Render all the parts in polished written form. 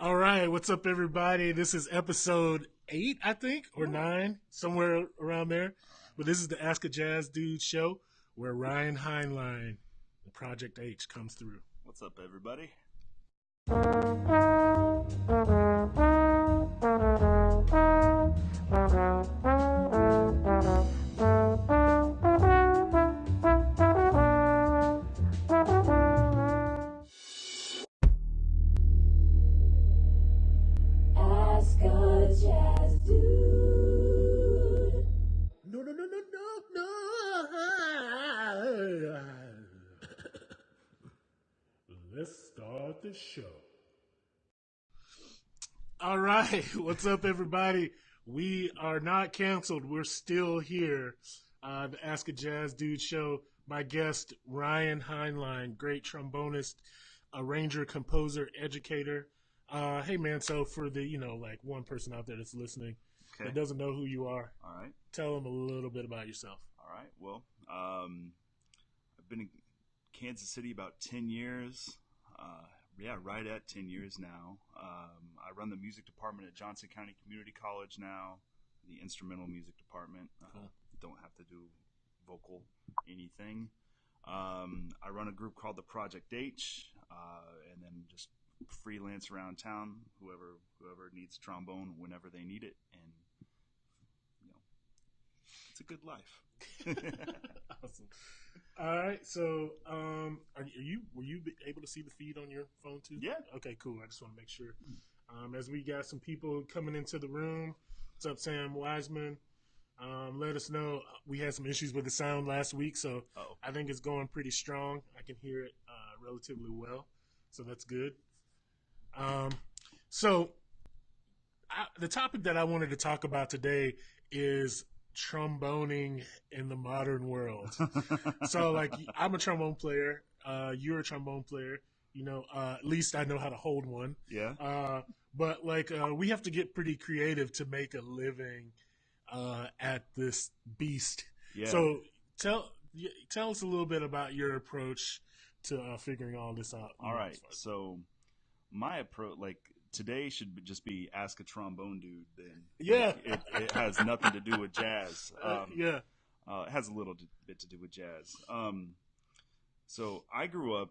All right, what's up, everybody? This is episode 8, I think, or 9, somewhere around there. But this is the Ask a Jazz Dude show where Ryan Heinlein, the Project H, comes through. What's up, everybody? Ask a Jazz Dude. No, no, no, no, no, no. Let's start the show. All right, what's up, everybody? We are not canceled. We're still here. The Ask a Jazz Dude show. My guest, Ryan Heinlein, great trombonist, arranger, composer, educator. Hey, man, so for the, like one person out there that's listening that doesn't know who you are, All right. tell them a little bit about yourself. All right. Well, I've been in Kansas City about 10 years. Right at 10 years now. I run the music department at Johnson County Community College now, the instrumental music department. Don't have to do vocal anything. I run a group called the Project H, and then just freelance around town, whoever needs trombone whenever they need it, and it's a good life. Awesome. All right, so were you able to see the feed on your phone too? Yeah. Okay, cool. I just want to make sure. As we got some people coming into the room. What's up, Sam Wiseman? Let us know. We had some issues with the sound last week, so I think it's going pretty strong. I can hear it relatively well, so that's good. The topic that I wanted to talk about today is tromboning in the modern world. So, like, I'm a trombone player. You're a trombone player. At least I know how to hold one. Yeah. But we have to get pretty creative to make a living at this beast. Yeah. So tell us a little bit about your approach to figuring all this out. All right. So my approach, today, should just be Ask a Trombone Dude. Then yeah, it has nothing to do with jazz. Yeah. It has a little bit to do with jazz. So I grew up.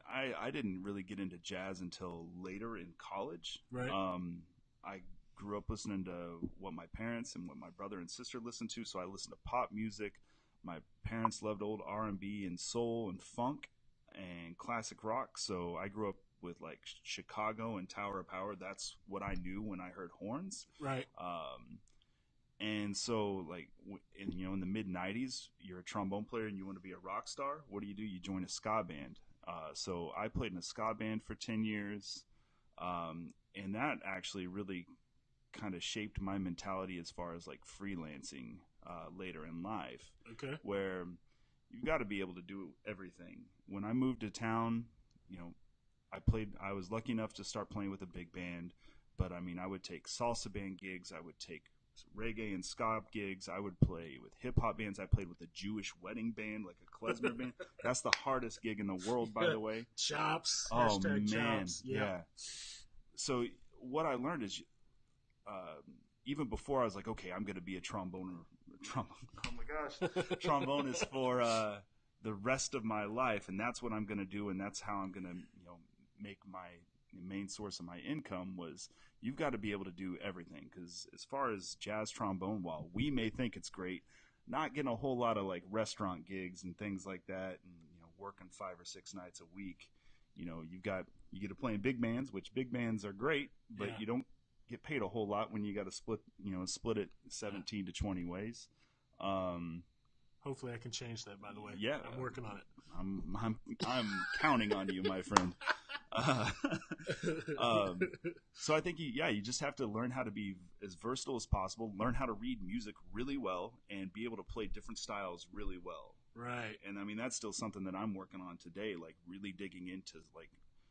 I didn't really get into jazz until later in college. Right. I grew up listening to what my parents and what my brother and sister listened to. So I listened to pop music. My parents loved old R&B and soul and funk and classic rock. So I grew up with Chicago and Tower of Power. That's what I knew when I heard horns. Right. And so in the mid 90s, you're a trombone player and you want to be a rock star. What do? You join a ska band. So I played in a ska band for 10 years. And that actually really kind of shaped my mentality as far as freelancing later in life. Okay. Where you've got to be able to do everything. When I moved to town, I was lucky enough to start playing with a big band, but I would take salsa band gigs. I would take reggae and ska gigs. I would play with hip hop bands. I played with a Jewish wedding band, like a klezmer band. That's the hardest gig in the world, by the way. Chops. Oh man, chops. yeah. So what I learned is, even before I was like, okay, I'm going to be a tromboner. Oh my gosh, trombonist for the rest of my life, and that's what I'm going to do, and that's how I'm going to, make my main source of my income. Was you've got to be able to do everything, because as far as jazz trombone, while we may think it's great, not getting a whole lot of restaurant gigs and things like that, and working 5 or 6 nights a week, you get to play in big bands, which big bands are great, but you don't get paid a whole lot when you got to split it 17 to 20 ways. Hopefully I can change that, by the way. Yeah, I'm working on it. I'm counting on you, my friend. So I think you just have to learn how to be as versatile as possible, learn how to read music really well, and be able to play different styles really well. Right. And that's still something that I'm working on today, really digging into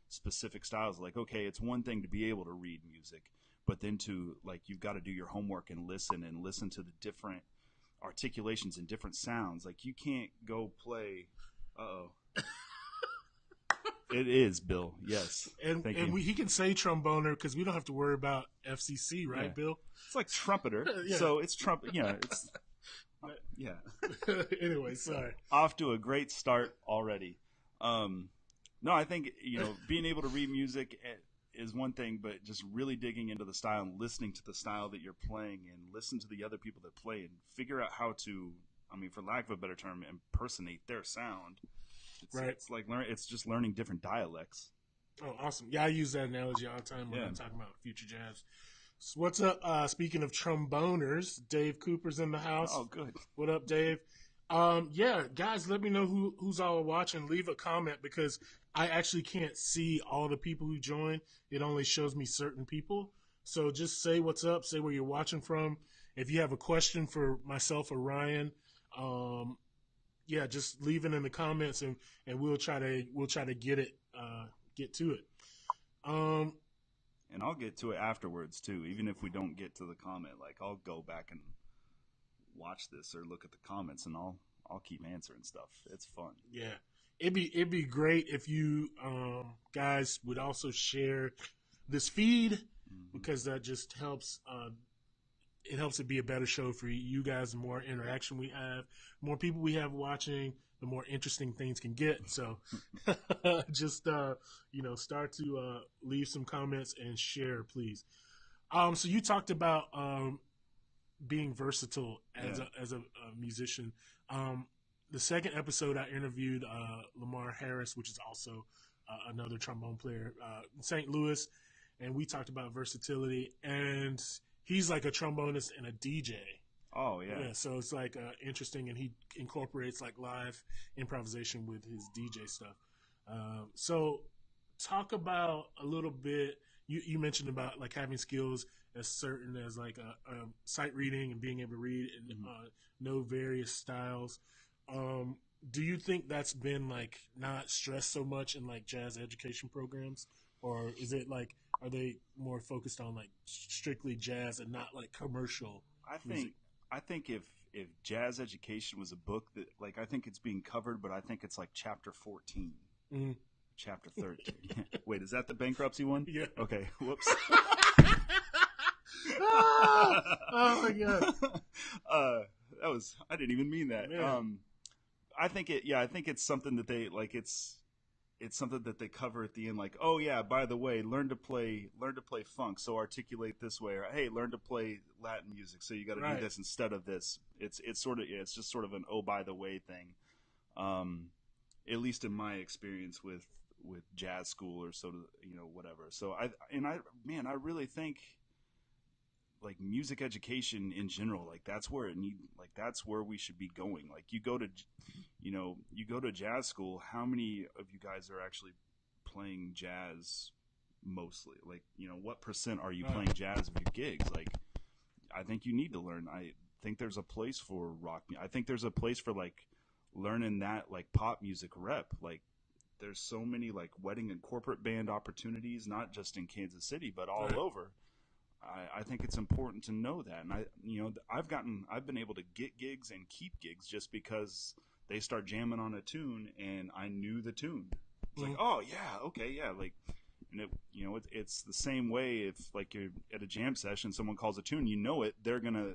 specific styles. Okay, it's one thing to be able to read music, but then to you've got to do your homework and listen to the different articulations and different sounds. You can't go play It is, Bill. Yes. And Thank you. he can say tromboner because we don't have to worry about FCC, right, Yeah. Bill? It's like trumpeter. Yeah. So it's trumpet. Yeah. It's yeah. Anyway, sorry. Off to a great start already. No, I think being able to read music is one thing, but just really digging into the style and listening to the style that you're playing and listen to the other people that play and figure out how to, I mean, for lack of a better term, impersonate their sound. It's like it's just learning different dialects. Oh, awesome. Yeah, I use that analogy all the time when I'm talking about future jazz. So what's up? Speaking of tromboners, Dave Cooper's in the house. Oh, good. What up, Dave? Yeah, guys, let me know who's all watching. Leave a comment because I actually can't see all the people who join. It only shows me certain people. So just say what's up, say where you're watching from. If you have a question for myself or Ryan, just leave it in the comments and we'll try to get to it. And I'll get to it afterwards too, even if we don't get to the comment. Like I'll go back and watch this or look at the comments, and I'll keep answering stuff. It's fun. Yeah, it'd be great if you guys would also share this feed because that just helps. It helps it be a better show for you guys. The more interaction we have, more people we have watching, the more interesting things can get. So just start to leave some comments and share, please. So you talked about being versatile as a musician. The second episode, I interviewed Lamar Harris, which is also another trombone player in St. Louis, and we talked about versatility. And he's like a trombonist and a DJ. Oh yeah. So it's like interesting, and he incorporates like live improvisation with his DJ stuff. So talk about a little bit. You mentioned about like having skills as certain as like sight reading and being able to read and know various styles. Do you think that's been like not stressed so much in like jazz education programs, or is it like are they more focused on like strictly jazz and not like commercial music? I think if jazz education was a book that like I think it's being covered, but I think it's like chapter 14. Mm-hmm. Chapter 13. Wait, is that the bankruptcy one? Yeah. Okay. Whoops. Oh my god. I didn't even mean that. Yeah. I think it's something that they like it's something that they cover at the end, like, oh yeah, by the way, learn to play funk, so articulate this way, or hey, learn to play Latin music, so you got to do this instead of this. It's just sort of an oh by the way thing. At least in my experience with jazz school or sort of whatever. So I really think like music education in general, like that's where that's where we should be going. Like you go to jazz school, how many of you guys are actually playing jazz mostly? Like, what percent are you playing jazz of your gigs? Like, I think you need to learn. I think there's a place for rock. I think there's a place for like learning that like pop music rep. Like there's so many like wedding and corporate band opportunities, not just in Kansas City, but all over. I think it's important to know that. And I've been able to get gigs and keep gigs just because they start jamming on a tune and I knew the tune. It's like, oh yeah, okay, yeah. Like, and it's the same way if like you're at a jam session, someone calls a tune, they're gonna,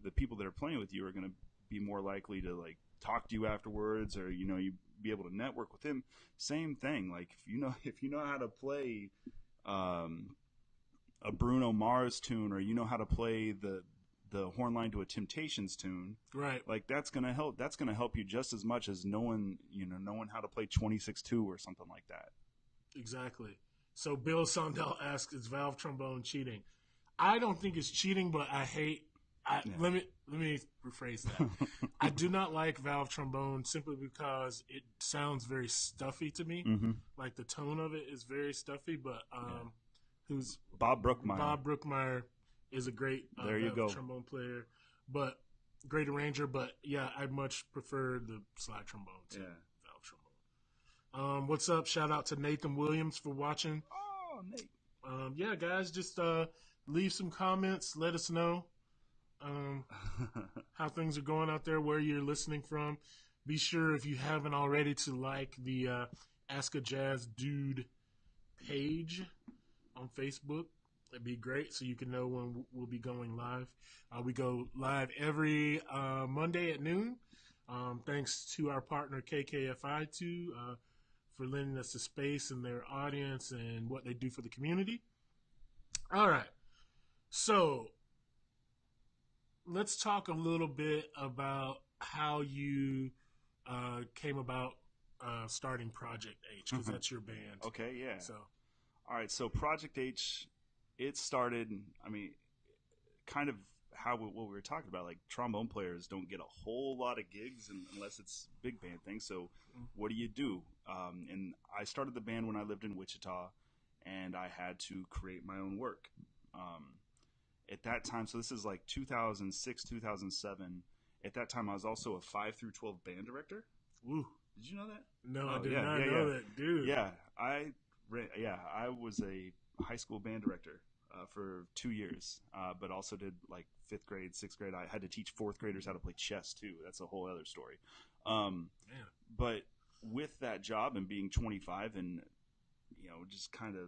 the people that are playing with you are gonna be more likely to like talk to you afterwards, or you be able to network with them. Same thing. Like if you know how to play a Bruno Mars tune, or how to play the horn line to a Temptations tune, right? Like that's gonna help you just as much as knowing how to play 26-2 or something like that. Exactly. So Bill Sondel asks, is valve trombone cheating? I don't think it's cheating, but let me rephrase that. I do not like valve trombone simply because it sounds very stuffy to me. Mm-hmm. Like the tone of it is very stuffy. But who's Bob Brookmeyer? Bob Brookmeyer is a great trombone player, but great arranger. But yeah, I much prefer the slide trombone to valve trombone. What's up? Shout out to Nathan Williams for watching. Oh, Nate. Yeah, guys, just leave some comments. Let us know how things are going out there, where you're listening from. Be sure, if you haven't already, to like the Ask a Jazz Dude page on Facebook. That'd be great, so you can know when we'll be going live. We go live every Monday at noon. Thanks to our partner KKFI too for lending us the space and their audience and what they do for the community. All right, so let's talk a little bit about how you came about starting Project H, because that's your band. Okay, yeah. So, all right, so Project H, it started, I mean, kind of what we were talking about, like trombone players don't get a whole lot of gigs unless it's big band things. So what do? And I started the band when I lived in Wichita, and I had to create my own work. At that time, so this is like 2006, 2007. At that time, I was also a 5 through 12 band director. Woo. Did you know that? No, I did not know that, dude. Yeah, I was a high school band director for 2 years, but also did like 5th grade, 6th grade. I had to teach 4th graders how to play chess too. That's a whole other story. But with that job and being 25 and, just kind of,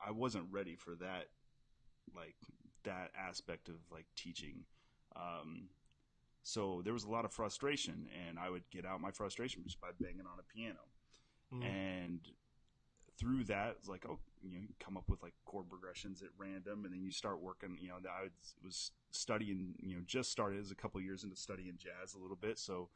I wasn't ready for that, like that aspect of like teaching. So there was a lot of frustration, and I would get out my frustration just by banging on a piano. And through that, it's like, you come up with like chord progressions at random, and then you start working. I was studying, just started as a couple of years into studying jazz a little bit, so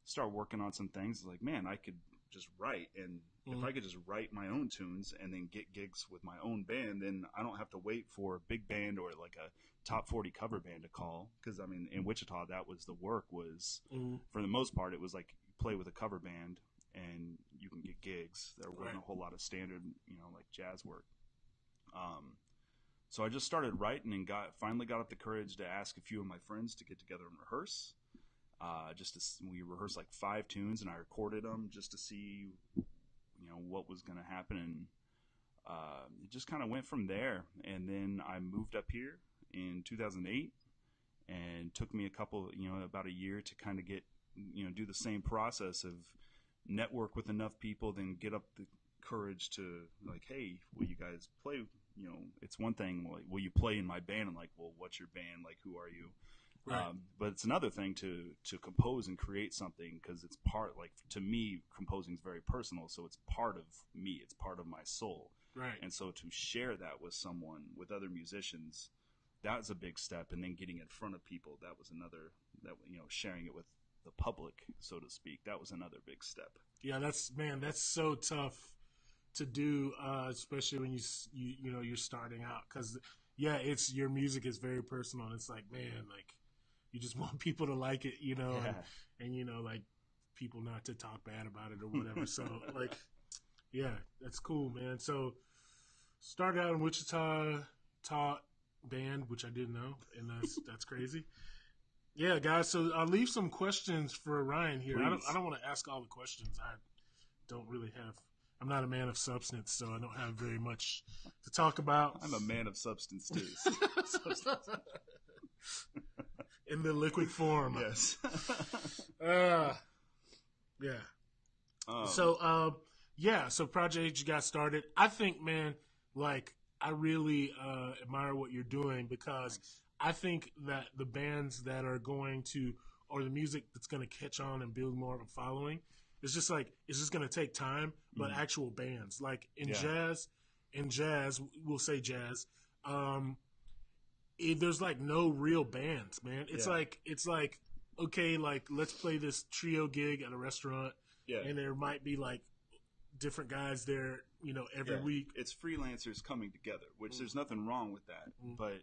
start working on some things. Like, man, I could just write, and if I could just write my own tunes and then get gigs with my own band, then I don't have to wait for a big band or like a top 40 cover band to call. Because I mean, in Wichita, that was the work was for the most part. It was like you play with a cover band and you can get gigs. There wasn't a whole lot of standard, like jazz work. So I just started writing and finally got up the courage to ask a few of my friends to get together and rehearse. We rehearsed like 5 tunes, and I recorded them just to see, what was going to happen. And it just kind of went from there. And then I moved up here in 2008, and took me about a year to kind of get, do the same process of network with enough people, then get up the courage to like, hey, will you guys play? It's one thing, like, will you play in my band? And like, well, what's your band? Like, who are you? Right. But it's another thing to compose and create something, because it's part, like, to me, composing is very personal. So it's part of me. It's part of my soul. Right. And so to share that with someone, with other musicians, that was a big step. And then getting in front of people, that was another, sharing it with the public, so to speak, that was another big step. Yeah, that's so tough to do, especially when you're starting out, because it's your music is very personal. And it's like, man, like, you just want people to like it, and like people not to talk bad about it or whatever. So like, yeah, that's cool, man. So started out in Wichita, taught band, which I didn't know, and that's crazy. Yeah, guys. So I'll leave some questions for Ryan here. Please. I don't want to ask all the questions. I don't really have. I'm not a man of substance, so I don't have very much to talk about. I'm a man of substance too. In the liquid form. Yes. Yeah. So Project H got started. I think, man, like, I really admire what you're doing, because I think that the bands that are going to, or the music that's going to catch on and build more of a following, it's just going to take time, but actual bands, like in jazz, we'll say jazz, there's like no real bands, man. It's like, okay, like, let's play this trio gig at a restaurant, and there might be like different guys there, every week. It's freelancers coming together, which there's nothing wrong with that. But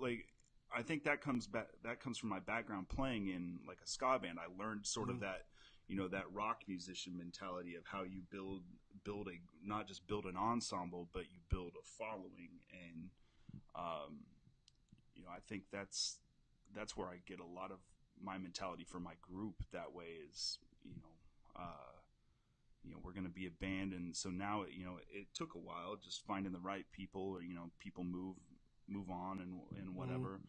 like, I think that comes from my background playing in like a ska band. I learned sort of that, that rock musician mentality of how you build not just build an ensemble, but you build a following. And, I think that's where I get a lot of my mentality for my group that way is, we're going to be a band. And so now, it took a while just finding the right people, or, people move on and whatever.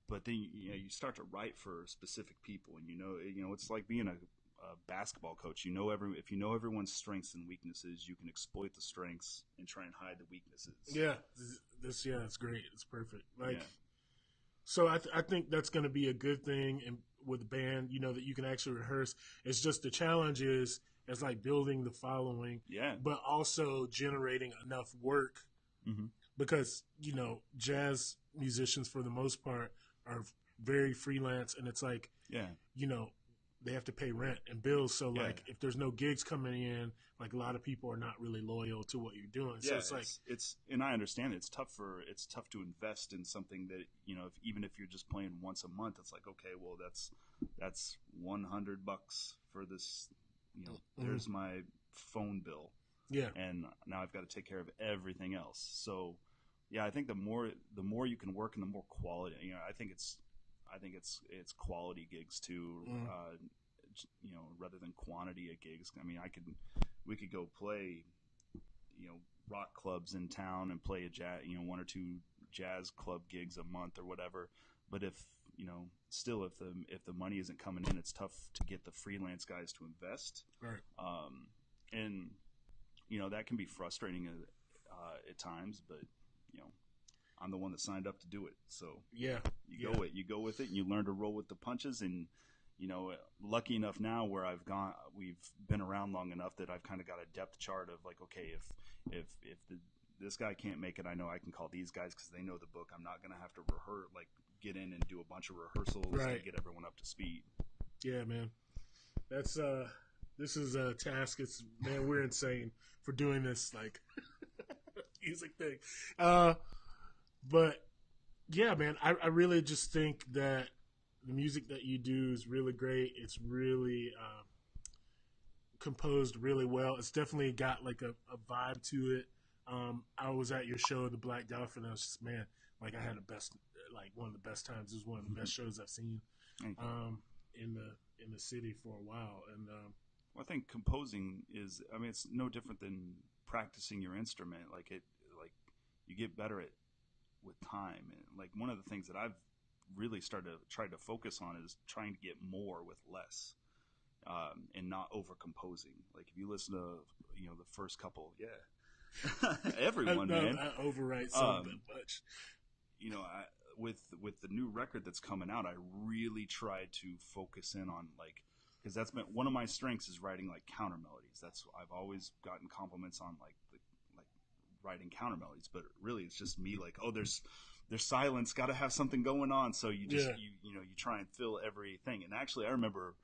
but then you start to write for specific people, and it's like being a basketball coach. If you know everyone's strengths and weaknesses, you can exploit the strengths and try and hide the weaknesses. Yeah, it's great. It's perfect. Like, Yeah. so I think that's going to be a good thing, and with the band, that you can actually rehearse. It's just the challenge is like building the following, Yeah. but also generating enough work, Mm-hmm. because jazz musicians for the most part are very freelance, and it's like Yeah. they have to pay rent and bills. So Yeah. like if there's no gigs coming in, like a lot of people are not really loyal to what you're doing. So it's like it's and I understand it's tough to invest in something that even if you're just playing once a month, it's like, okay, well that's $100 for this. There's my phone bill. Yeah. And now I've got to take care of everything else. So yeah, I think the more you can work and the more quality. I think it's quality gigs too. Rather than quantity of gigs. I mean, we could go play, rock clubs in town and play a jazz, one or two jazz club gigs a month or whatever. But if the money isn't coming in, it's tough to get the freelance guys to invest. Right. And that can be frustrating at times, but I'm the one that signed up to do it. So yeah, you go with it, and you learn to roll with the punches. And lucky enough now where we've been around long enough that I've kind of got a depth chart of like, okay, if this guy can't make it, I know I can call these guys because they know the book. I'm not going to have to get in and do a bunch of rehearsals right. to get everyone up to speed. Yeah, man. That's this is a task. We're insane for doing this like music thing. But yeah, man, I really just think that the music that you do is really great. It's really composed really well. It's definitely got like a vibe to it. I was at your show, The Black Dolphin. I was just, man, like I had one of the best times. It was one of the best shows I've seen in the city for a while. And I think composing is, it's no different than practicing your instrument. Like you get better at with time. And like one of the things that I've really tried to focus on is trying to get more with less, and not over composing. Like if you listen to the first couple, everyone, man, I overwrite so much. With the new record that's coming out, I really tried to focus in on because that's been one of my strengths is writing like counter melodies. I've always gotten compliments on like writing counter melodies, but really it's just me like, oh, there's silence, got to have something going on. So you just you try and fill everything. And actually, I remember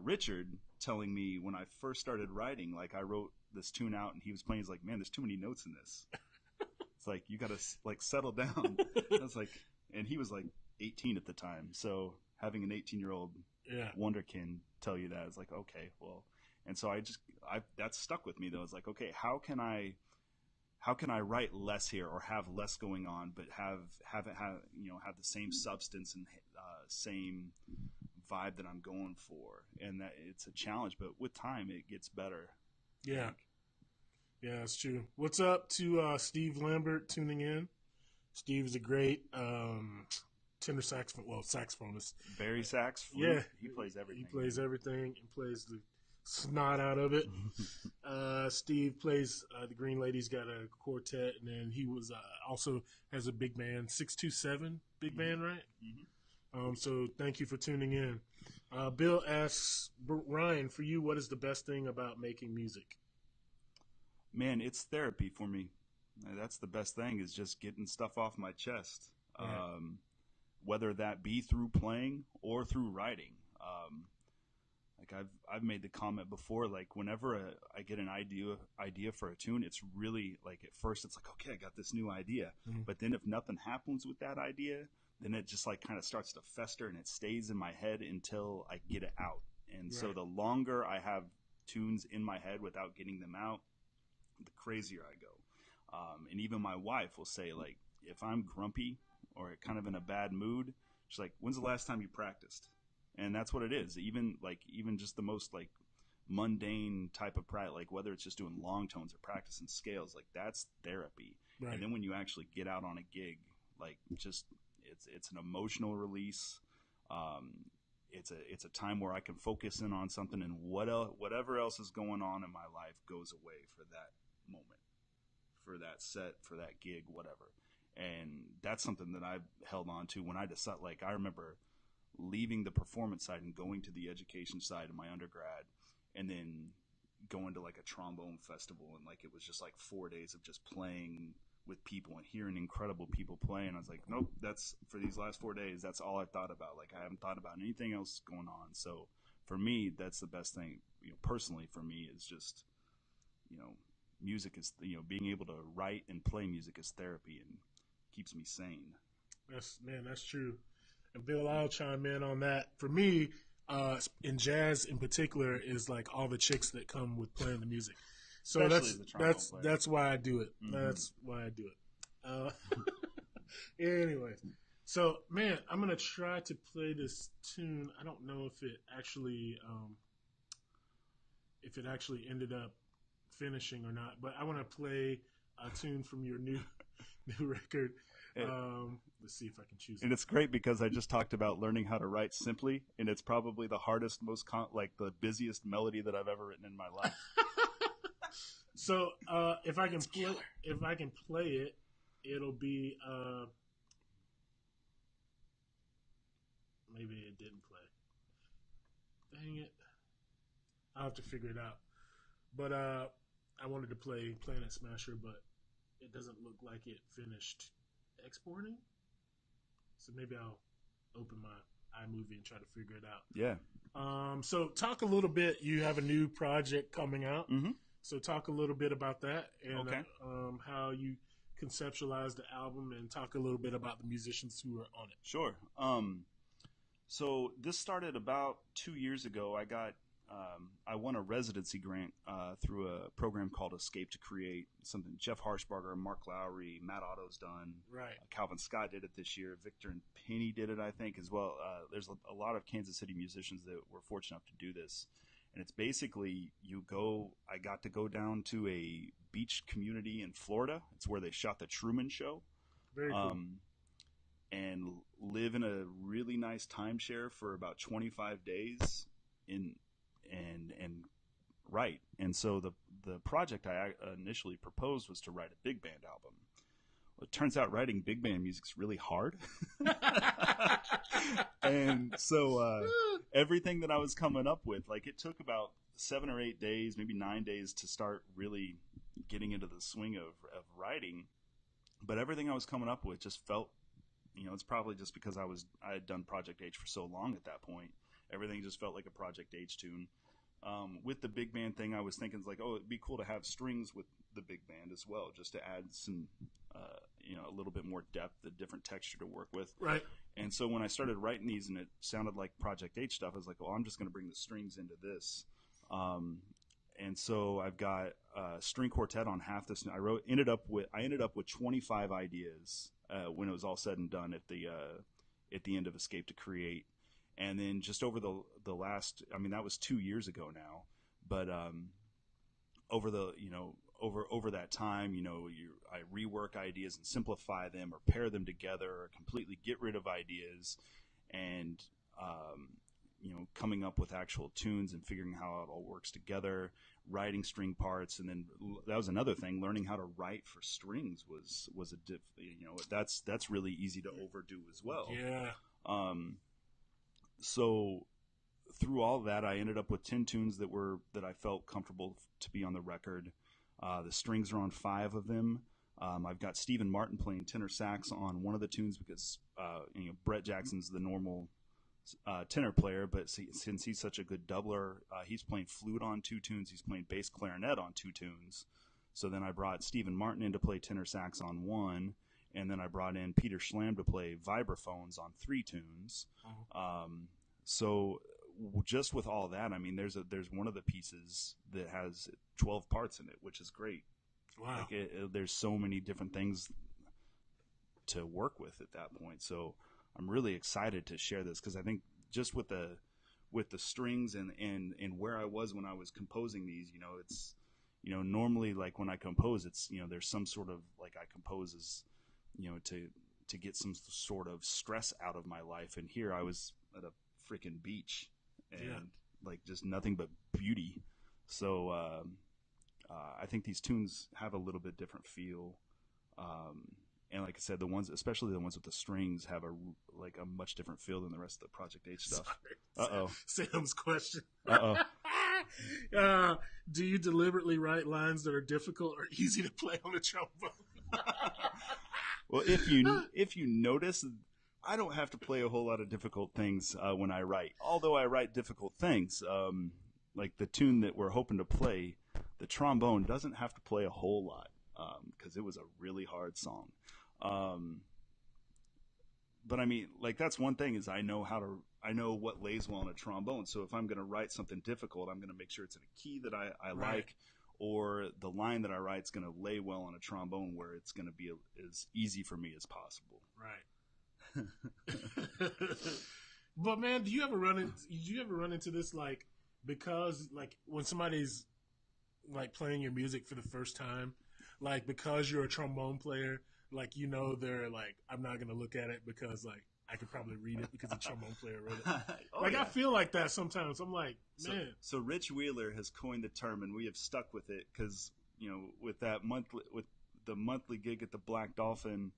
Richard telling me when I first started writing, like I wrote this tune out, and he was playing. He's like, man, there's too many notes in this. It's like you got to like settle down. I was like, and he was like 18 at the time, so having an 18-year-old wonder can tell you that, it's like, okay, well, and so that stuck with me though. It's like, okay, how can I write less here or have less going on, but have the same substance and same vibe that I'm going for, and that it's a challenge, but with time it gets better. Yeah, that's true. What's up to Steve Lambert tuning in? Steve is a great tenor saxophonist. Barry sax, flute. Yeah, he plays everything. He plays everything and plays the snot out of it. Steve plays the Green Lady's got a quartet, and then he was also has a big band, 627 big band, right? Mm-hmm. So thank you for tuning in. Bill asks, Ryan, for you, what is the best thing about making music? Man, it's therapy for me. That's the best thing, is just getting stuff off my chest. Yeah. Whether that be through playing or through writing. Like I've made the comment before, like whenever I get an idea for a tune, it's really like at first it's like, okay, I got this new idea. Mm-hmm. But then if nothing happens with that idea, then it just like kind of starts to fester and it stays in my head until I get it out. And so the longer I have tunes in my head without getting them out, the crazier I go. And even my wife will say, like, if I'm grumpy or kind of in a bad mood, she's like, when's the last time you practiced? And that's what it is. Even just the most like mundane type of practice, like whether it's just doing long tones or practicing scales, like that's therapy. Right. And then when you actually get out on a gig, like just It's an emotional release. It's a time where I can focus in on something, and whatever else is going on in my life goes away for that moment, for that set, for that gig, whatever. And that's something that I've held on to when I decide. Like, I remember leaving the performance side and going to the education side of my undergrad, and then going to like a trombone festival, and like it was just like 4 days of just playing with people and hearing incredible people play. And I was like, nope, that's for these last 4 days. That's all I thought about. Like, I haven't thought about anything else going on. So for me, that's the best thing, personally for me, is just, music is, being able to write and play music is therapy and keeps me sane. That's true. And Bill, I'll chime in on that. For me, in jazz in particular, is like all the chicks that come with playing the music. So that's why I do it. Mm-hmm. That's why I do it. Anyways, so man, I'm gonna try to play this tune. I don't know if it actually ended up finishing or not, but I want to play a tune from your new record. Let's see if I can choose. And it's great because I just talked about learning how to write simply, and it's probably the hardest, the busiest melody that I've ever written in my life. So if I can play it, it'll be maybe it didn't play. Dang it! I'll have to figure it out. But I wanted to play Planet Smasher, but it doesn't look like it finished exporting. So maybe I'll open my iMovie and try to figure it out. Yeah. So talk a little bit. You have a new project coming out. Mm-hmm. So talk a little bit about that and okay. How you conceptualized the album, and talk a little bit about the musicians who are on it. Sure. So this started about 2 years ago. I won a residency grant through a program called Escape to Create. Something Jeff Harshbarger, Mark Lowry, Matt Otto's done. Right. Calvin Scott did it this year. Victor and Penny did it, I think, as well. There's a lot of Kansas City musicians that were fortunate enough to do this. And it's basically I got to go down to a beach community in Florida. It's where they shot the Truman Show. Very cool. And live in a really nice timeshare for about 25 days and write. And so the project I initially proposed was to write a big band album. Well, it turns out writing big band music's really hard. And so everything that I was coming up with, like, it took about 7 or 8 days, maybe 9 days to start really getting into the swing of writing. But everything I was coming up with just felt, it's probably just because I had done Project H for so long at that point. Everything just felt like a Project H tune. With the big band thing, I was thinking, like, it'd be cool to have strings with the big band as well, just to add some, a little bit more depth, a different texture to work with. Right. And so when I started writing these and it sounded like Project H stuff, I was like, well, I'm just going to bring the strings into this. And so I've got a string quartet on half this. I ended up with 25 ideas when it was all said and done at the end of Escape to Create. And then just over the last, that was 2 years ago now, but over that time, I rework ideas and simplify them or pair them together or completely get rid of ideas, and coming up with actual tunes and figuring how it all works together, writing string parts. And then that was another thing, learning how to write for strings was that's really easy to overdo as well. Yeah. So through all that, I ended up with 10 tunes that I felt comfortable to be on the record. The strings are on 5 of them. I've got Stephen Martin playing tenor sax on one of the tunes because Brett Jackson's the normal tenor player, but since he's such a good doubler, he's playing flute on 2 tunes. He's playing bass clarinet on 2 tunes. So then I brought Stephen Martin in to play tenor sax on 1. And then I brought in Peter Schlam to play vibraphones on 3 tunes. So just with all that, there's one of the pieces that has 12 parts in it, which is great. Wow. There's so many different things to work with at that point. So I'm really excited to share this because I think just with the strings and where I was when I was composing these, it's, normally like when I compose, it's, there's some sort of like I compose as, to get some sort of stress out of my life. And here I was at a freaking beach and like just nothing but beauty. So I think these tunes have a little bit different feel. And like I said, the ones, especially the ones with the strings, have a much different feel than the rest of the Project H stuff. Sam's question. Uh-oh. Do you deliberately write lines that are difficult or easy to play on the trombone? Well, if you notice, I don't have to play a whole lot of difficult things when I write. Although I write difficult things, like the tune that we're hoping to play, the trombone doesn't have to play a whole lot because it was a really hard song. But I mean, like that's one thing is I know what lays well on a trombone. So if I'm going to write something difficult, I'm going to make sure it's in a key that I Right. like, or the line that I write is going to lay well on a trombone where it's going to be as easy for me as possible. Right. But man, do you ever run into this like because like when somebody's like playing your music for the first time, like because you're a trombone player, like they're like I'm not gonna look at it because like I could probably read it because the trombone player wrote it. I feel like that sometimes. I'm like, man. So Rich Wheeler has coined the term, and we have stuck with it because with the monthly gig at the Black Dolphin,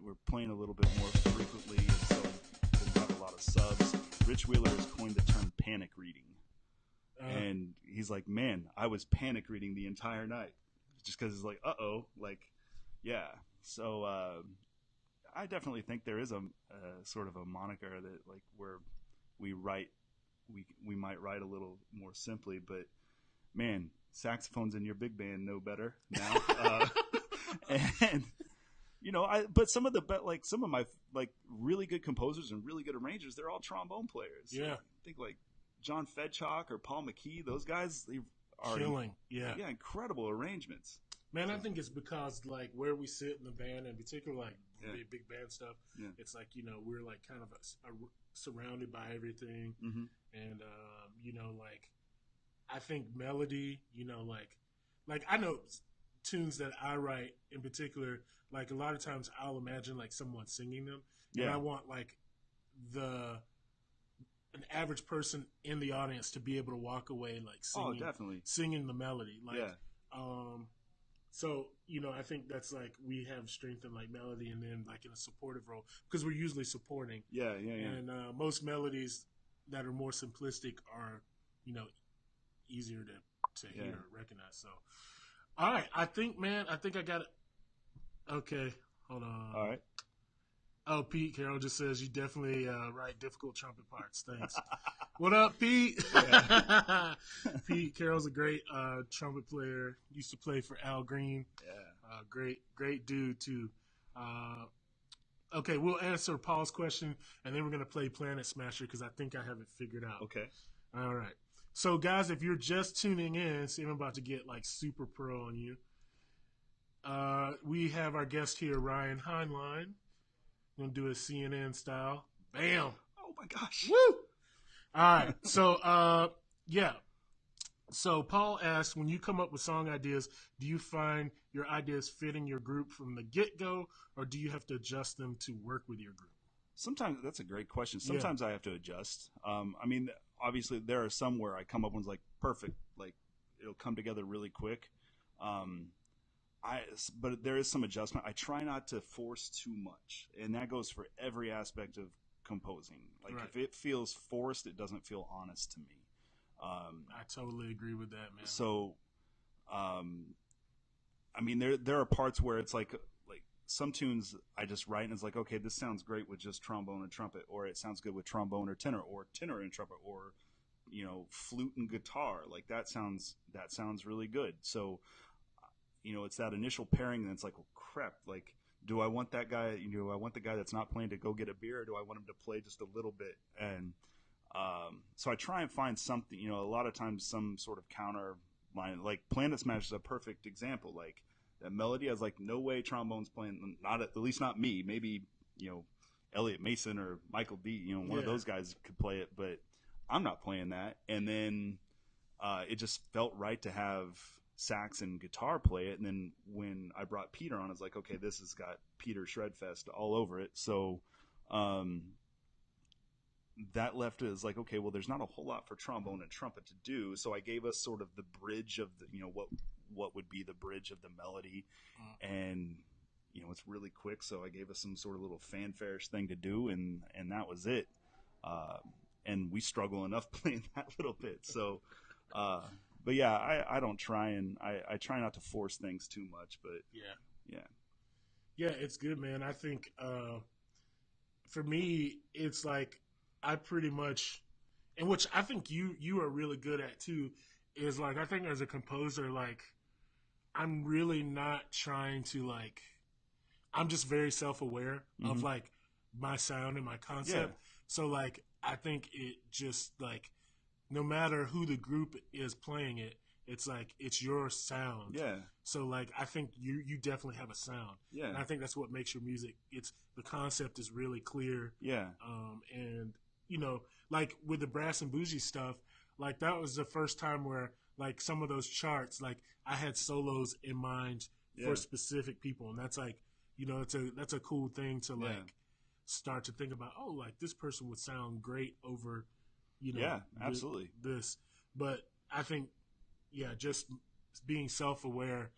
we're playing a little bit more frequently, and so we have a lot of subs. Rich Wheeler has coined the term panic reading, and he's like, man, I was panic reading the entire night, just because it's like, yeah. So I definitely think there is a sort of a moniker that like where we might write a little more simply, but man, saxophones in your big band know better now. And but some of my like really good composers and really good arrangers, they're all trombone players. Yeah. I think like John Fedchock or Paul McKee, those guys, they are killing. Yeah, incredible arrangements. Man, I think it's because like where we sit in the band, in particular, like big band stuff. Yeah. It's like we're like kind of surrounded by everything, mm-hmm. and like I think melody, like I know tunes that I write in particular. Like a lot of times, I'll imagine like someone singing them, and I want like an average person in the audience to be able to walk away like singing the melody, like So, I think that's like we have strength in like melody and then like in a supportive role because we're usually supporting. Yeah. And most melodies that are more simplistic are, easier to hear or recognize. So, all right. I think I got it. Okay. Hold on. All right. Oh, Pete Carroll just says you definitely write difficult trumpet parts. Thanks. What up, Pete? Yeah. Pete Carroll's a great trumpet player. Used to play for Al Green. Yeah. Great dude too. Okay, we'll answer Paul's question, and then we're gonna play Planet Smasher because I think I have it figured out. Okay. All right. So, guys, if you're just tuning in, see, I'm about to get like super pro on you. We have our guest here, Ryan Heinlein. Gonna do a CNN style. Bam. Oh my gosh. Woo. All right. So, So Paul asks, when you come up with song ideas, do you find your ideas fitting your group from the get-go, or do you have to adjust them to work with your group? Sometimes that's a great question. Sometimes I have to adjust. I mean, obviously there are some where I come up with like perfect, like it'll come together really quick. But there is some adjustment. I try not to force too much, and that goes for every aspect of composing. Like if it feels forced, it doesn't feel honest to me. I totally agree with that, man. So, I mean, there are parts where it's like some tunes I just write and it's like, okay, this sounds great with just trombone and trumpet, or it sounds good with trombone or tenor and trumpet, or flute and guitar. Like that sounds really good. So, it's that initial pairing that's like, well, crap, like, do I want that guy, I want the guy that's not playing to go get a beer, or do I want him to play just a little bit? And so I try and find something, a lot of times some sort of counter line, like Planet Smash is a perfect example. Like that melody, I was like, no way trombone's playing, not at least not me. Maybe, Elliot Mason or Michael B, one of those guys could play it, but I'm not playing that. And then it just felt right to have sax and guitar play it. And then when I brought Peter on, I was like, okay, this has got Peter Shredfest all over it. So that left it as like, okay, well, there's not a whole lot for trombone and trumpet to do. So I gave us sort of the bridge of the, what would be the bridge of the melody. And, it's really quick. So I gave us some sort of little fanfare-ish thing to do. And that was it. And we struggle enough playing that little bit. So, but yeah, I don't try and I try not to force things too much, but yeah, it's good, man. I think, for me, it's like, I pretty much, and which I think you are really good at too, is like, I think as a composer, like, I'm really not trying to like, I'm just very self-aware of like my sound and my concept. Yeah. So like, I think it just like, no matter who the group is playing it, it's like, it's your sound. Yeah. So like, I think you definitely have a sound. Yeah. And I think that's what makes your music. It's the concept is really clear. Yeah. And like with the Brass and Bougie stuff, like that was the first time where like some of those charts, like I had solos in mind for specific people, and that's like, that's a cool thing to like start to think about. Oh, like this person would sound great over, absolutely this. But I think, just being self-aware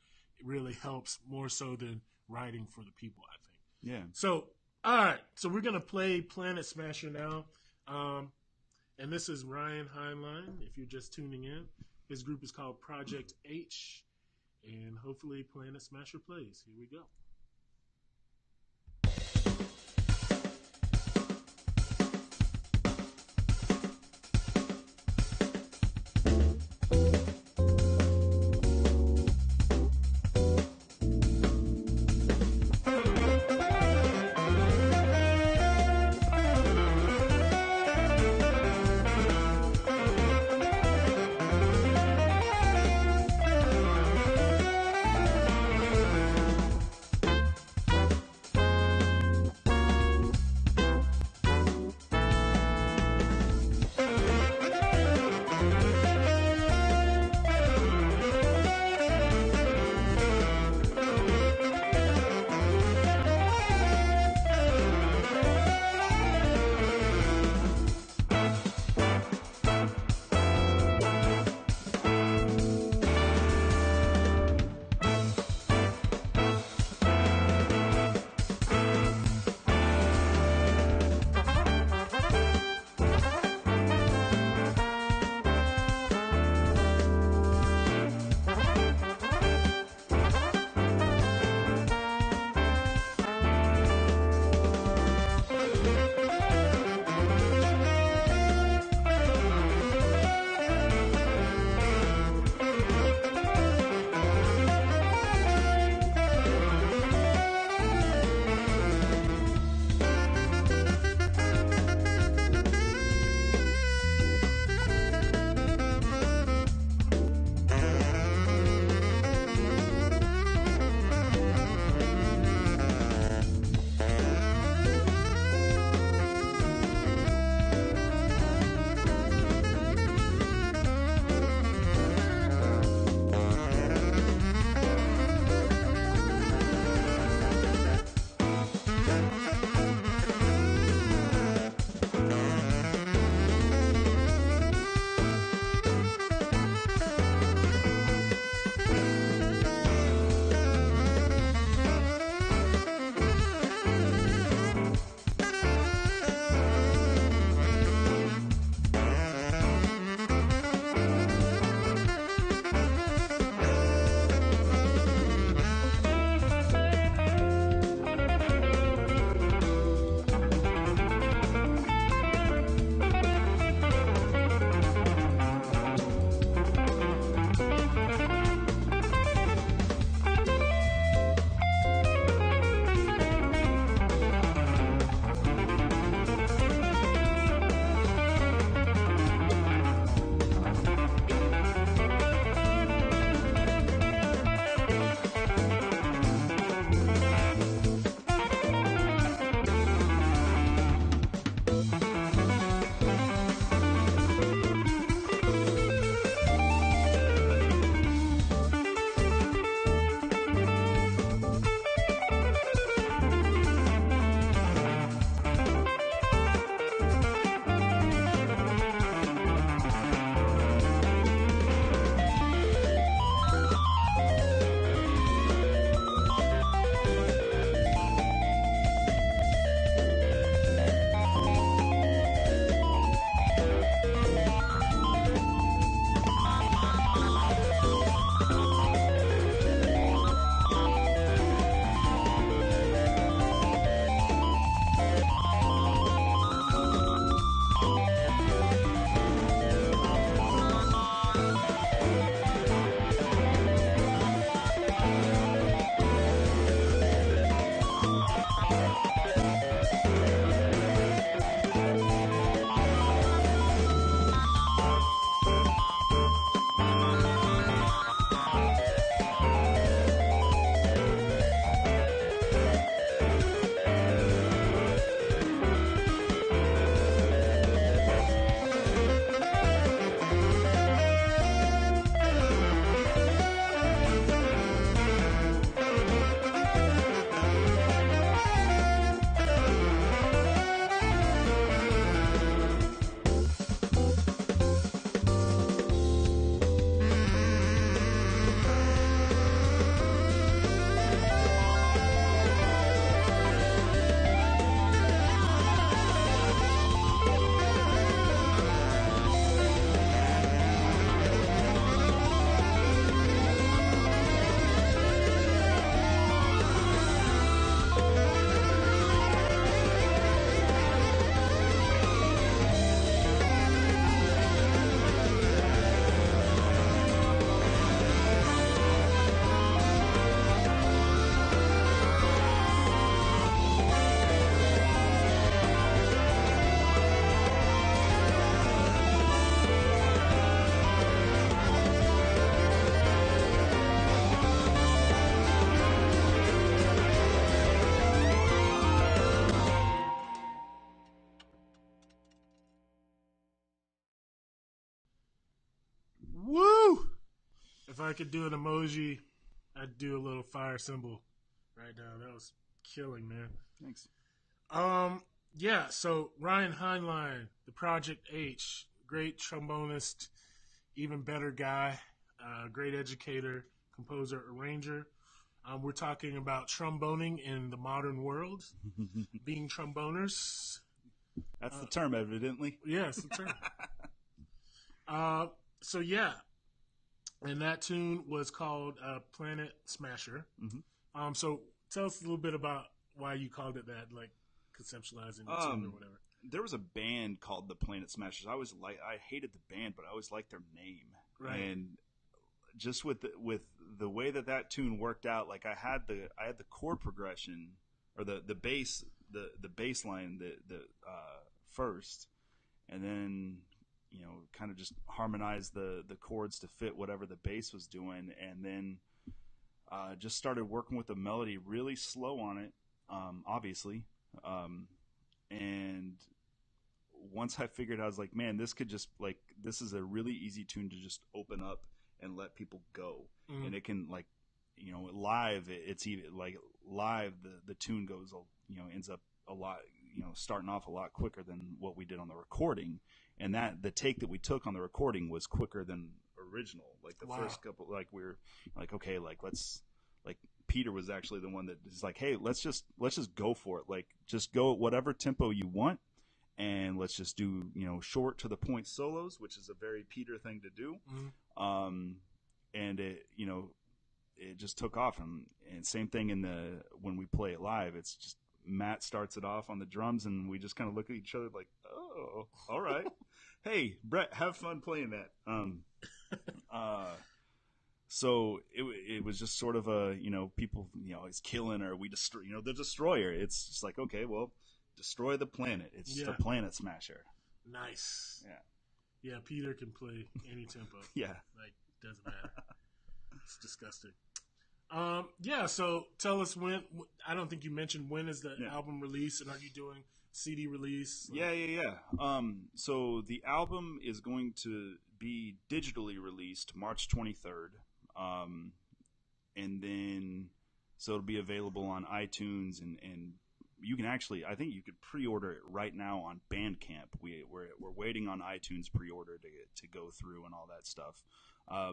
really helps more so than writing for the people, I think. Yeah. So, all right. So we're going to play Planet Smasher now. And this is Ryan Heinlein, if you're just tuning in. His group is called Project H, and hopefully Planet Smasher plays. Here we go. If I could do an emoji, I'd do a little fire symbol right now. That was killing, man. Thanks. Yeah, so Ryan Heinlein, the Project H, great trombonist, even better guy, great educator, composer, arranger. We're talking about tromboning in the modern world, being tromboners. That's the term, evidently. Yes, the term. So yeah, and that tune was called Planet Smasher. Mm-hmm. So tell us a little bit about why you called it that, like conceptualizing the tune or whatever. There was a band called the Planet Smashers. I hated the band, but I always liked their name. Right. And just with the way that tune worked out, like I had the chord progression or the bass line the first, and then kind of just harmonize the chords to fit whatever the bass was doing, and then just started working with the melody really slow on it, obviously, and once I figured I was like, man, this is a really easy tune to just open up and let people go. And it can, like, live, it's even like live the tune goes, ends up a lot, starting off a lot quicker than what we did on the recording. And that the take that we took on the recording was quicker than original. Like the first couple, like we were like, okay, like let's, like Peter was actually the one that is like, hey, let's just go for it. Like just go at whatever tempo you want, and let's just do short to the point solos, which is a very Peter thing to do. And it it just took off, and same thing when we play it live. It's just Matt starts it off on the drums, and we just kind of look at each other like, oh, all right. Hey, Brett, have fun playing that. So it was just sort of a, people, it's killing, or we destroy, the destroyer. It's just like, okay, well, destroy the planet. It's just a planet smasher. Nice. Yeah. Yeah, Peter can play any tempo. Yeah. Like, doesn't matter. It's disgusting. Yeah, so tell us when. I don't think you mentioned when is the album release, and are you doing CD release? Yeah. So the album is going to be digitally released March 23rd. And then, so it'll be available on iTunes, and you can actually, I think you could pre-order it right now on Bandcamp. We're waiting on iTunes pre-order to go through and all that stuff.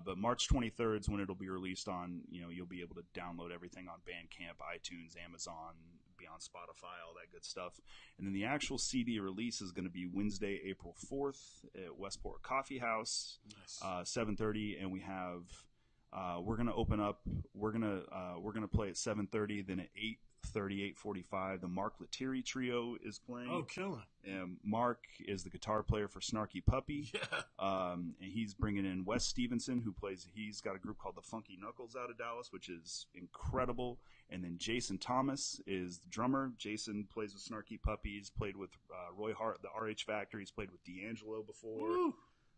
But March 23rd is when it'll be released on, you'll be able to download everything on Bandcamp, iTunes, Amazon, be on Spotify, all that good stuff. And then the actual CD release is going to be Wednesday, April 4th at Westport Coffee House, Nice. 7:30, and we have, we're going to open up, we're going to play at 7:30, then at 8:30, 8:45, the Mark Lettieri Trio is playing. Oh, killing. And Mark is the guitar player for Snarky Puppy. Yeah. And he's bringing in Wes Stevenson, he's got a group called the Funky Knuckles out of Dallas, which is incredible. And then Jason Thomas is the drummer. Jason plays with Snarky Puppy. He's played with Roy Hart, the RH Factory. He's played with D'Angelo before. Woo.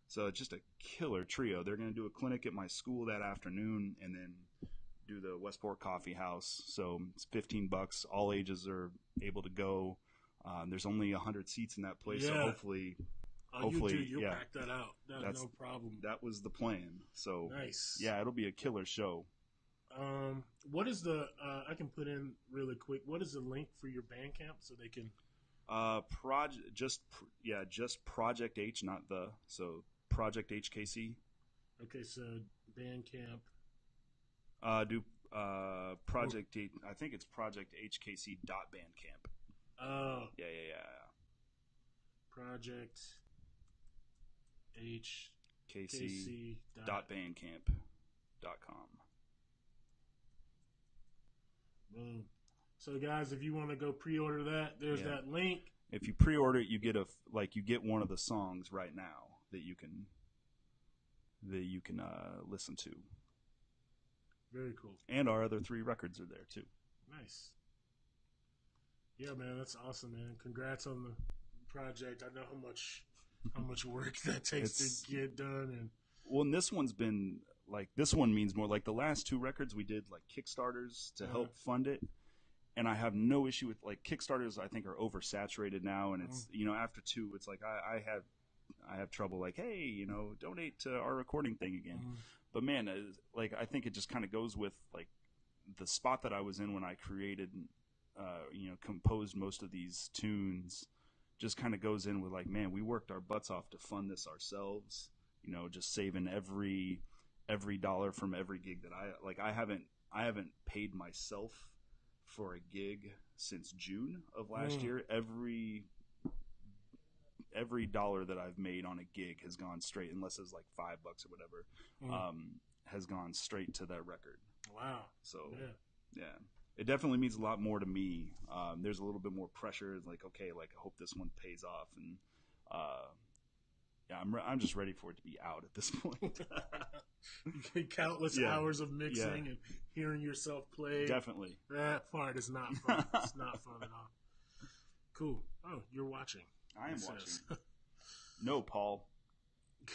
So it's just a killer trio. They're going to do a clinic at my school that afternoon, and then do the Westport Coffee House. So it's $15. All ages are able to go. There's only 100 seats in that place, so hopefully, you'll pack that out. That's no problem. That was the plan. So nice. Yeah, it'll be a killer show. What is the? I can put in really quick. What is the link for your Bandcamp so they can? Just Project H, not the Project HKC. Okay, so Bandcamp. Project H, I think it's Project HKC.bandcamp. Oh. Yeah. Project HKC.bandcamp.com. Boom. So guys, if you want to go pre-order that, there's that link. If you pre-order it, you get one of the songs right now that you can listen to. Very cool. And our other 3 records are there too. Nice. Yeah, man, that's awesome, man. Congrats on the project. I know how much work that takes to get done, and this one's been like, this one means more. Like the last 2 records we did like Kickstarters to help fund it. And I have no issue with, like, Kickstarters I think are oversaturated now, and it's after 2 it's like I have I have trouble like, hey, donate to our recording thing again. But man, like I think it just kind of goes with like the spot that I was in when I created, composed most of these tunes. Just kind of goes in with like, man, we worked our butts off to fund this ourselves. Just saving every dollar from every gig that I haven't paid myself for a gig since June of last year. Every dollar that I've made on a gig has gone straight, unless it's like $5 or whatever, has gone straight to that record. Wow. So yeah, it definitely means a lot more to me. There's a little bit more pressure. It's like, okay, like I hope this one pays off, and I'm just ready for it to be out at this point. Countless hours of mixing and hearing yourself play. Definitely. That part is not fun. It's not fun at all. Cool. Oh, you're watching. I am watching. No, Paul.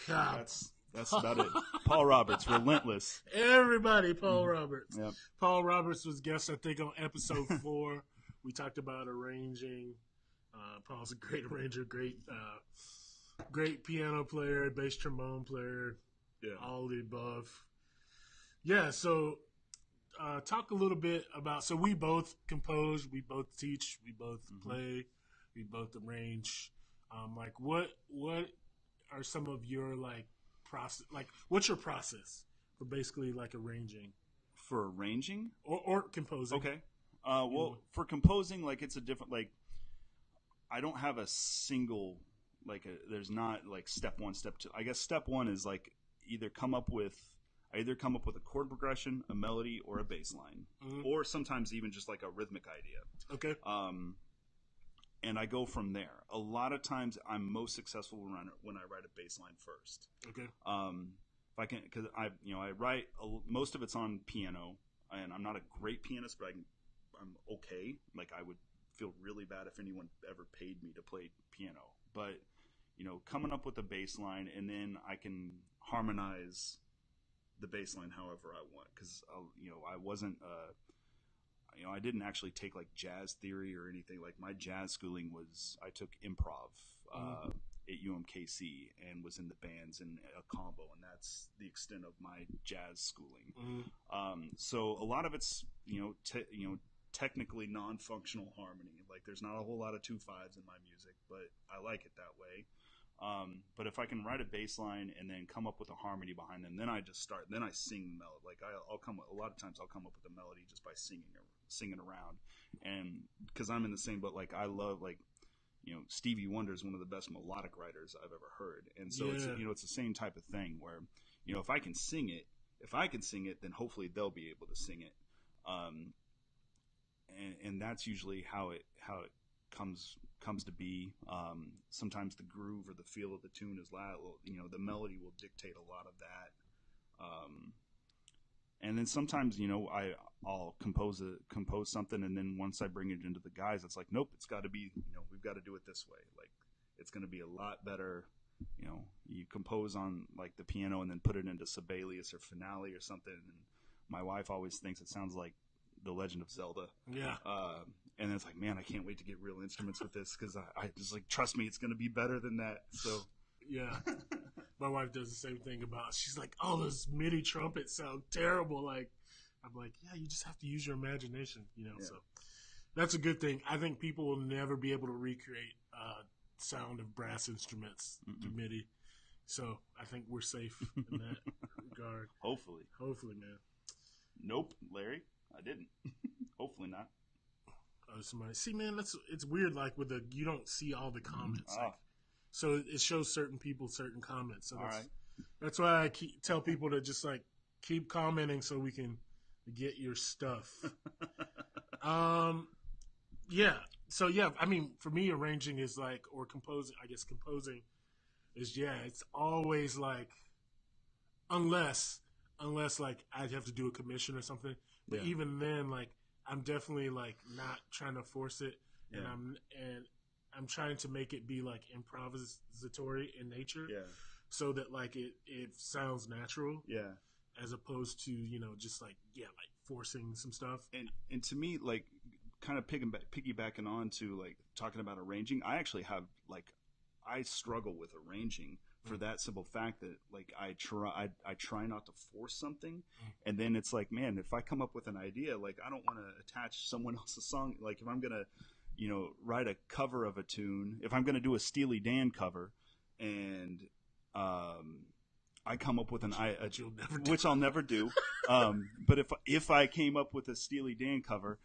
God. That's about it. Paul Roberts, relentless. Everybody, Paul Roberts. Yep. Paul Roberts was guest, I think, on episode 4. We talked about arranging. Paul's a great arranger, great piano player, bass trombone player, all the above. Yeah, so talk a little bit about, so we both compose, we both teach, we both play, we both arrange. Like what are some of your like process, like what's your process for basically like arranging? For arranging? Or composing. Okay. For composing, like it's a different, like I don't have a single, like there's not like step 1, step 2. I guess step 1 is like I either come up with a chord progression, a melody, or a bass line, or sometimes even just like a rhythmic idea. Okay. And I go from there. A lot of times I'm most successful when I write a bass line first. Okay. If I can, because I write most of it's on piano, and I'm not a great pianist, but I'm okay. Like I would feel really bad if anyone ever paid me to play piano. But coming up with a bass line, and then I can harmonize the bass line however I want, because I wasn't I didn't actually take like jazz theory or anything. Like my jazz schooling I took improv at UMKC and was in the bands and a combo, and that's the extent of my jazz schooling. So a lot of it's technically non-functional harmony. Like there's not a whole lot of 2/5s in my music, but I like it that way. But if I can write a bass line and then come up with a harmony behind them, then I just start. Then I sing the melody. Like a lot of times I'll come up with a melody just by singing around, and because I'm in the same boat. Like I love Stevie Wonder is one of the best melodic writers I've ever heard, and so it's the same type of thing where if I can sing it, then hopefully they'll be able to sing it, and that's usually how it comes to be. Sometimes the groove or the feel of the tune is loud. The melody will dictate a lot of that. And then sometimes, I'll compose something, and then once I bring it into the guys, it's like, nope, it's got to be, we've got to do it this way. Like, it's going to be a lot better. You compose on like the piano and then put it into Sibelius or Finale or something. And my wife always thinks it sounds like The Legend of Zelda. Yeah. And it's like, man, I can't wait to get real instruments with this, because I just like, trust me, it's going to be better than that. So yeah, my wife does the same thing she's like, oh, those MIDI trumpets sound terrible. Like, I'm like, yeah, you just have to use your imagination, so that's a good thing. I think people will never be able to recreate sound of brass instruments to MIDI. So I think we're safe in that regard. Hopefully, man. Nope, Larry, I didn't. Hopefully not. Somebody see, man, it's weird. Like you don't see all the comments. Like, so it shows certain people certain comments. So that's why I tell people to just like keep commenting so we can get your stuff. Yeah. So yeah, I mean, for me, arranging is like, or composing. I guess composing is it's always like, unless like I'd have to do a commission or something. But even then, like, I'm definitely like not trying to force it, and I'm trying to make it be like improvisatory in nature, so that like it sounds natural, as opposed to just like like forcing some stuff. And to me, like, kind of piggybacking on to like talking about arranging, I actually have like I struggle with arranging for that simple fact that like I try not to force something, and then it's like, man, if I come up with an idea, like I don't want to attach someone else's song. Like if I'm gonna, write a cover of a tune, if I'm gonna do a Steely Dan cover, and I come up with which I'll never do. But if I came up with a Steely Dan cover,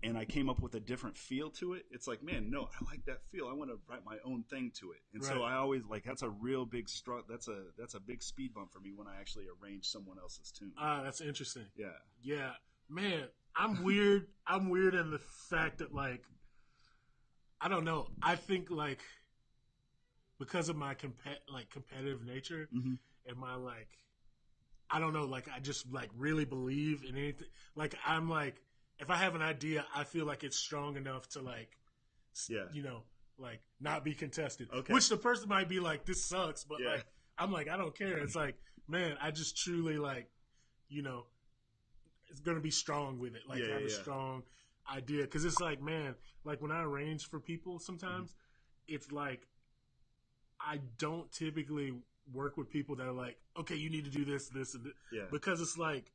and I came up with a different feel to it, it's like, man, no, I like that feel. I want to write my own thing to it. And so I always that's a real big that's a big speed bump for me when I actually arrange someone else's tune. That's interesting. Yeah. Yeah. Man, I'm weird. I'm weird in the fact that like, I don't know. I think like because of my competitive nature and my like, I don't know, like I just like really believe in anything. Like I'm like, if I have an idea, I feel like it's strong enough to like, like not be contested. Okay. Which the person might be like, this sucks, but like, I'm like, I don't care. It's like, man, I just truly like, it's going to be strong with it. Like I have a strong idea. Cause it's like, man, like when I arrange for people sometimes, it's like, I don't typically work with people that are like, okay, you need to do this, this, and this. Yeah. Because it's like,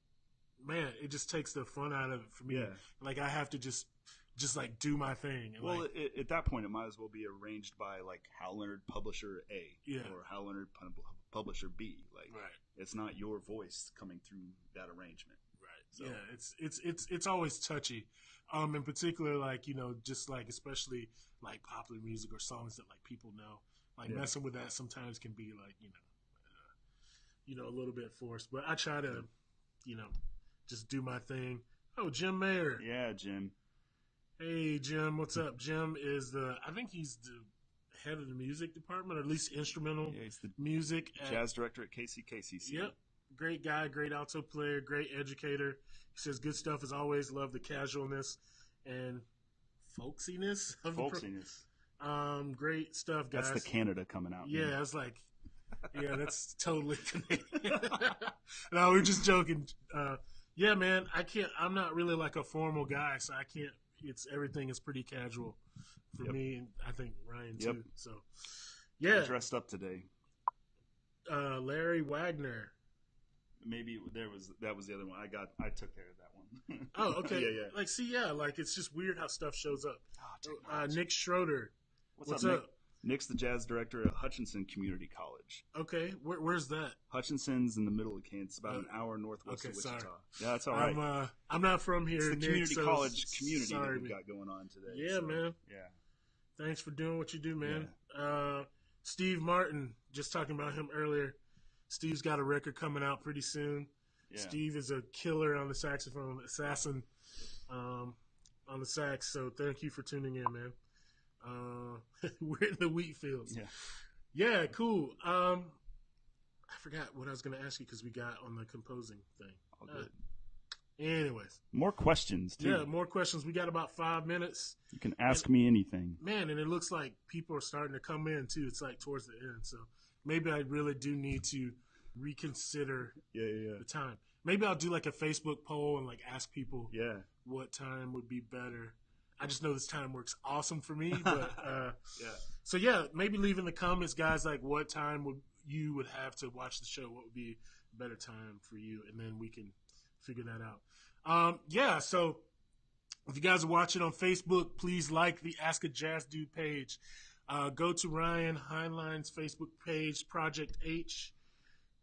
man, it just takes the fun out of it for me. Yeah. Like I have to just like do my thing. And well, at that point, it might as well be arranged by like Hal Leonard Publisher A or Hal Leonard Publisher B. Like, it's not your voice coming through that arrangement. Right. So. Yeah. It's always touchy. In particular, like just like especially like popular music or songs that like people know. Like messing with that sometimes can be like a little bit forced. But I try to just do my thing. Oh, Jim Mayer. Yeah, Jim. Hey, Jim. What's up? Jim is I think he's the head of the music department, or at least instrumental he's the music. Jazz director at KCKCC. Yep. Great guy, great alto player, great educator. He says good stuff as always. Love the casualness and folksiness. Great stuff, guys. That's the Canada coming out. Yeah, man. I was like, yeah, that's totally Canadian. No, we're just joking. Yeah, man, I'm not really like a formal guy, so I can't. Everything is pretty casual for me, and I think Ryan too. So, yeah, I dressed up today. Larry Wagner. Maybe that was the other one. I took care of that one. Oh, okay. Yeah. Like, see, like it's just weird how stuff shows up. Nick Schroeder. What's up, up? Nick's the jazz director at Hutchinson Community College. Okay, where's that? Hutchinson's in the middle of Kansas, about an hour northwest of Wichita. Sorry. Yeah, that's all right. I'm not from here. It's the Nick, community college community that we've man. got going on today. Yeah, man. Yeah. Thanks for doing what you do, man. Yeah. Steve Martin, just talking about him earlier. Steve's got a record coming out pretty soon. Yeah. Steve is a killer on the saxophone, assassin on the sax. So thank you for tuning in, man. We're in the wheat fields. Yeah, cool. I forgot what I was going to ask you because we got on the composing thing. All good. Anyways. More questions, too. Yeah, more questions. We got about 5 minutes. You can ask me anything. Man, and it looks like people are starting to come in, too. It's like towards the end. So maybe I really do need to reconsider the time. Maybe I'll do like a Facebook poll and like ask people what time would be better. I just know this time works awesome for me, but So maybe leave in the comments, guys, like what time you would have to watch the show. What would be a better time for you, and then we can figure that out. So if you guys are watching on Facebook, please like the Ask a Jazz Dude page. Go to Ryan Heinlien's Facebook page, Project H,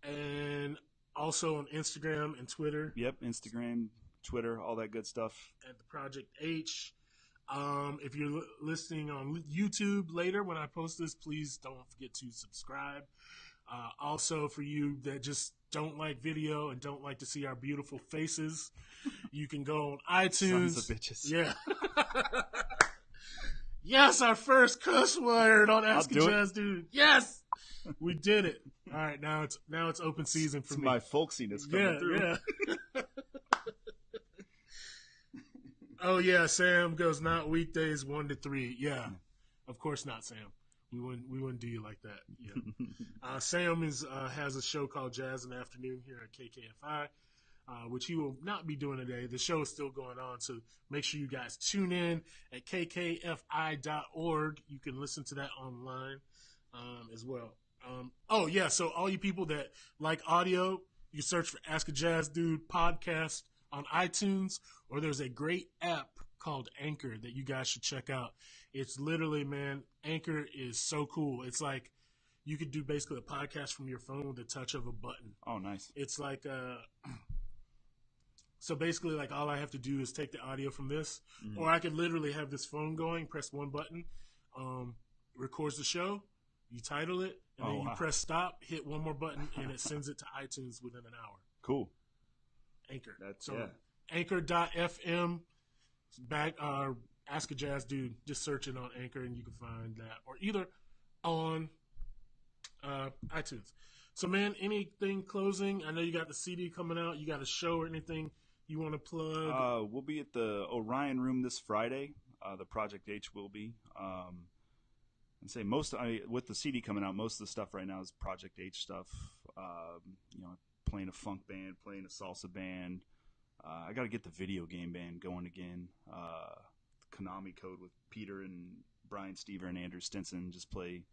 and also on Instagram and Twitter. Yep, Instagram, Twitter, all that good stuff. At the Project H. If you're listening on YouTube later when I post this, please don't forget to subscribe. Also, for you that just don't like video and don't like to see our beautiful faces, you can go on iTunes. Sons of bitches. Yeah. Yes, our first cuss word on Ask a Jazz Dude. Yes, we did it. All right, now it's open season for me. My folksiness coming through. Yeah. Oh yeah, Sam goes not weekdays 1 to 3. Yeah, of course not, Sam. We wouldn't do you like that. Yeah. Sam has a show called Jazz in the Afternoon here at KKFI. which he will not be doing today. The show is still going on, so make sure you guys tune in at kkfi.org. You can listen to that online as well. So all you people that like audio, you search for Ask a Jazz Dude podcast on iTunes, or there's a great app called Anchor that you guys should check out. It's literally, man, Anchor is so cool. It's like you could do basically a podcast from your phone with the touch of a button. Oh, nice. It's like, so basically, like, all I have to do is take the audio from this, or I could literally have this phone going, press one button, records the show, you title it, and then you press stop, hit one more button, and it sends it to iTunes within an hour. Cool. Anchor. Anchor.fm, Ask a Jazz Dude. Just search it on Anchor, and you can find that, or either on iTunes. So, man, anything closing? I know you got the CD coming out. You got a show or anything you want to plug? We'll be at the Orion Room this Friday. The Project H will be. And say with the CD coming out, most of the stuff right now is Project H stuff. Playing a funk band, playing a salsa band. I got to get the video game band going again. Konami Code with Peter and Brian Stever and Andrew Stinson just play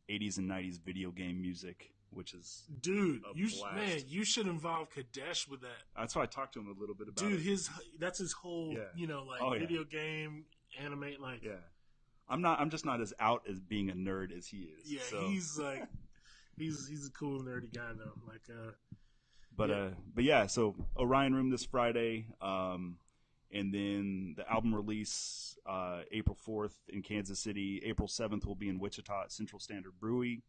80s and 90s video game music, which is you should involve Kadesh with that. That's why I talked to him a little bit about it. Dude, that's his whole video game animate I'm just not as out as being a nerd as he is. Yeah, so. He's like he's a cool nerdy guy though. So Orion Room this Friday, and then the album release April 4th in Kansas City. April 7th will be in Wichita at Central Standard Brewery.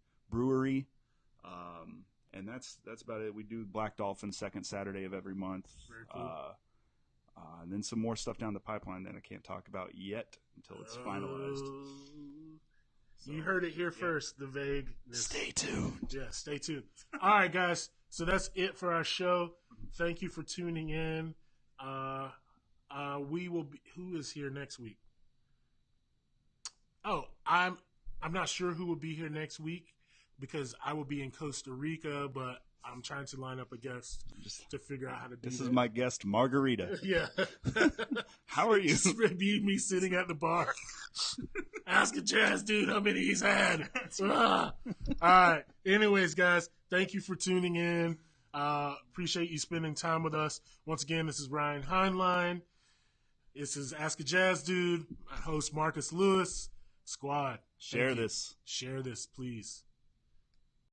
And that's about it. We do Black Dolphin second Saturday of every month. Very cool. And then some more stuff down the pipeline that I can't talk about yet until it's finalized. So, you heard it here first, the vagueness. Stay tuned. Yeah, stay tuned. All right, guys. So that's it for our show. Thank you for tuning in. We will be, who is here next week? Oh, I'm not sure who will be here next week because I will be in Costa Rica, but I'm trying to line up a guest to figure out how to do this. This is my guest, Margarita. Yeah. How are you? Me sitting at the bar. Ask a Jazz Dude how many he's had. All right. Anyways, guys, thank you for tuning in. Appreciate you spending time with us. Once again, this is Ryan Heinlein. This is Ask a Jazz Dude. My host, Marcus Lewis. Squad. Share this. Share this, please.